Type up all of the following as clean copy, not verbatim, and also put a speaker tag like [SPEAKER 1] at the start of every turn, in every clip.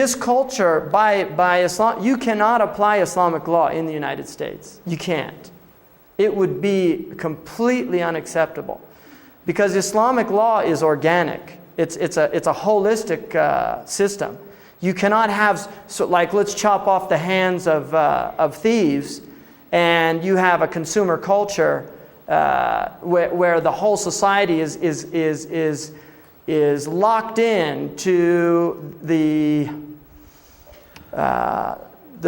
[SPEAKER 1] this culture, by Islam, you cannot apply Islamic law in the United States. You can't. It would be completely unacceptable. Because Islamic law is organic. It's a holistic system. You cannot have, so like, let's chop off the hands of thieves, and you have a consumer culture where the whole society is locked in to the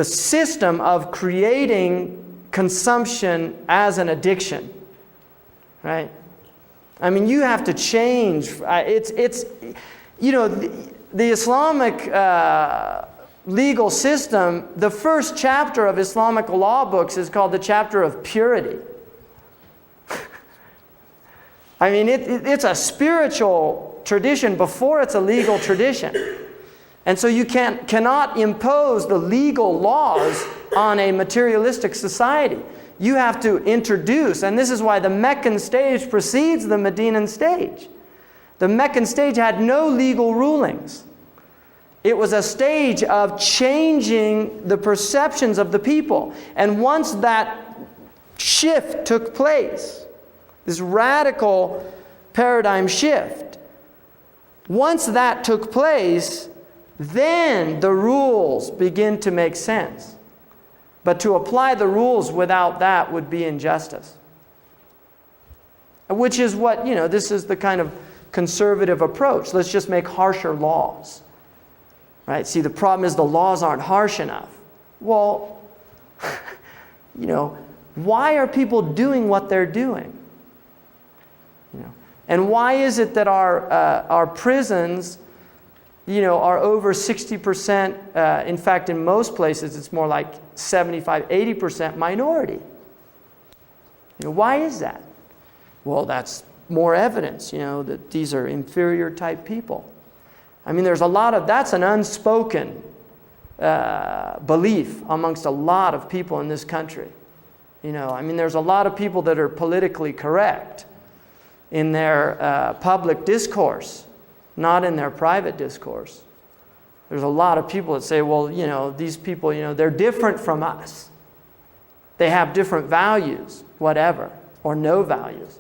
[SPEAKER 1] system of creating consumption as an addiction, right? I mean, you have to change. It's you know, the Islamic legal system, the first chapter of Islamic law books is called the chapter of purity. I mean, it's a spiritual tradition before it's a legal tradition. And so you cannot impose the legal laws on a materialistic society. You have to introduce, and this is why the Meccan stage precedes the Medinan stage. The Meccan stage had no legal rulings. It was a stage of changing the perceptions of the people. And once that shift took place, this radical paradigm shift, once that took place, then the rules begin to make sense. But to apply the rules without that would be injustice. Which is what, you know, this is the kind of conservative approach. Let's just make harsher laws. Right? See, the problem is the laws aren't harsh enough. Well, you know, why are people doing what they're doing? You know, and why is it that our prisons, you know, are over 60%, in fact, in most places, it's more like 75, 80% minority. You know, why is that? Well, that's more evidence, you know, that these are inferior type people. I mean, there's a lot of, that's an unspoken belief amongst a lot of people in this country. You know, I mean, there's a lot of people that are politically correct in their public discourse, not in their private discourse. There's a lot of people that say, well, you know, these people, you know, they're different from us. They have different values, whatever, or no values.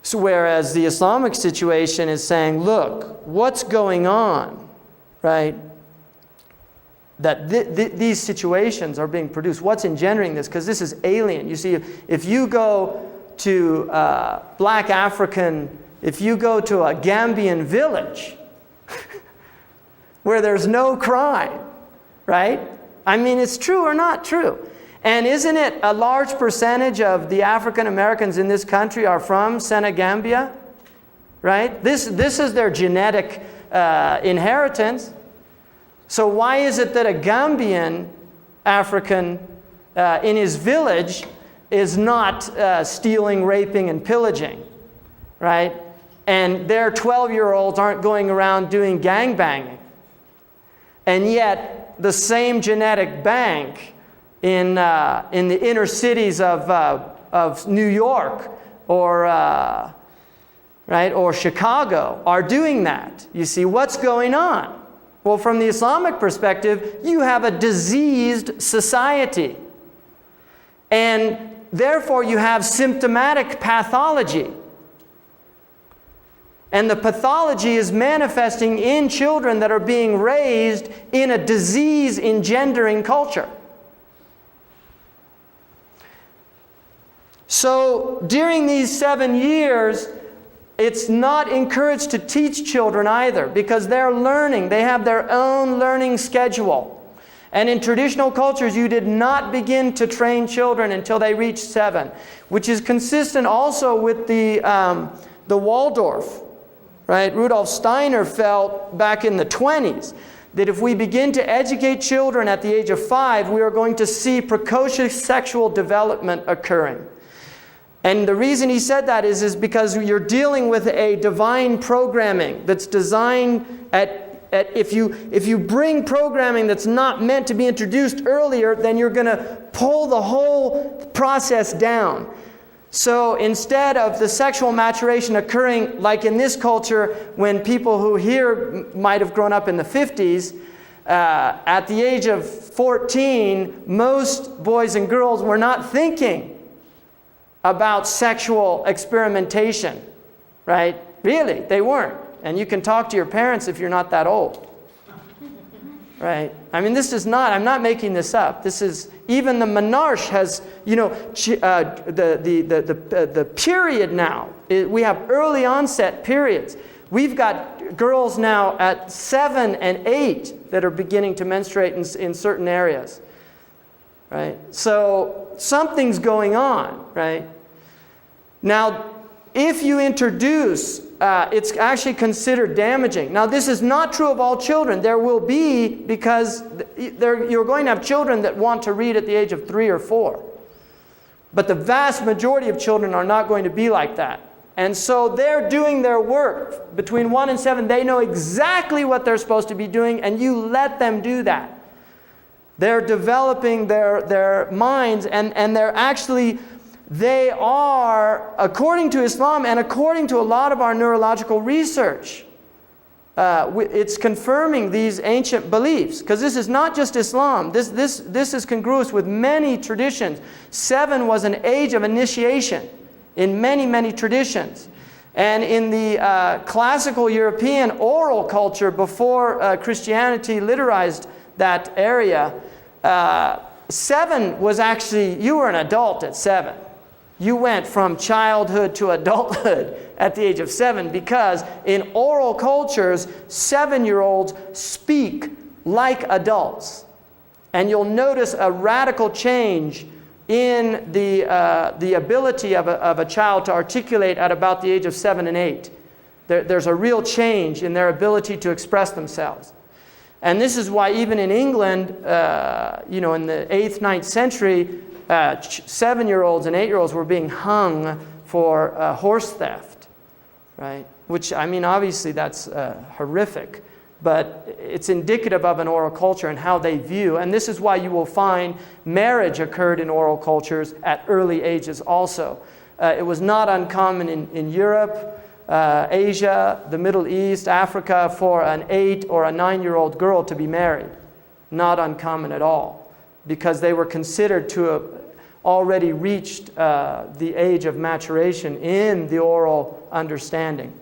[SPEAKER 1] So whereas the Islamic situation is saying, look, what's going on, right? That these situations are being produced. What's engendering this? Because this is alien. You see, if you go to black African, if you go to a Gambian village where there's no crime, right? I mean, it's true or not true. And isn't it a large percentage of the African Americans in this country are from Senegambia, right? This is their genetic inheritance. So why is it that a Gambian African in his village is not stealing, raping, and pillaging, right? And their 12-year-olds aren't going around doing gangbanging. And yet the same genetic bank in the inner cities of New York or right, or Chicago are doing that. You see, what's going on? Well, from the Islamic perspective, you have a diseased society. And therefore, you have symptomatic pathology. And the pathology is manifesting in children that are being raised in a disease-engendering culture. So during these 7 years, it's not encouraged to teach children either, because they're learning. They have their own learning schedule. And in traditional cultures, you did not begin to train children until they reached 7, which is consistent also with the Waldorf. Right? Rudolf Steiner felt back in the 20s that if we begin to educate children at the age of 5, we are going to see precocious sexual development occurring. And the reason he said that is because you're dealing with a divine programming that's designed if you bring programming that's not meant to be introduced earlier, then you're going to pull the whole process down. So instead of the sexual maturation occurring like in this culture when people who here might have grown up in the 50s, at the age of 14, most boys and girls were not thinking about sexual experimentation, right? Really, they weren't. And you can talk to your parents if you're not that old. Right? I mean, this is not, I'm not making this up. This is, even the monarch has, you know, the period now. We have early onset periods. We've got girls now at 7 and 8 that are beginning to menstruate in certain areas. Right? So something's going on, right? Now, if you introduce, it's actually considered damaging. Now, this is not true of all children. There will be, because you're going to have children that want to read at the age of 3 or 4. But the vast majority of children are not going to be like that. And so they're doing their work. Between 1 and 7, they know exactly what they're supposed to be doing, and you let them do that. They're developing their minds, and they're actually... They are, according to Islam and according to a lot of our neurological research, it's confirming these ancient beliefs. Because this is not just Islam. This is congruous with many traditions. 7 was an age of initiation in many, many traditions. And in the classical European oral culture before Christianity literized that area, 7 was actually, you were an adult at 7. You went from childhood to adulthood at the age of 7, because in oral cultures, 7-year-olds speak like adults. And you'll notice a radical change in the ability of a child to articulate at about the age of 7 and 8. There's a real change in their ability to express themselves. And this is why even in England, you know, in the 8th, 9th century, 7-year-olds and 8-year-olds were being hung for horse theft, right? Which, I mean, obviously that's horrific, but it's indicative of an oral culture and how they view. And this is why you will find marriage occurred in oral cultures at early ages also. It was not uncommon in Europe, Asia, the Middle East, Africa, for an 8 or a 9-year-old girl to be married. Not uncommon at all, because they were considered to have already reached the age of maturation in the oral understanding.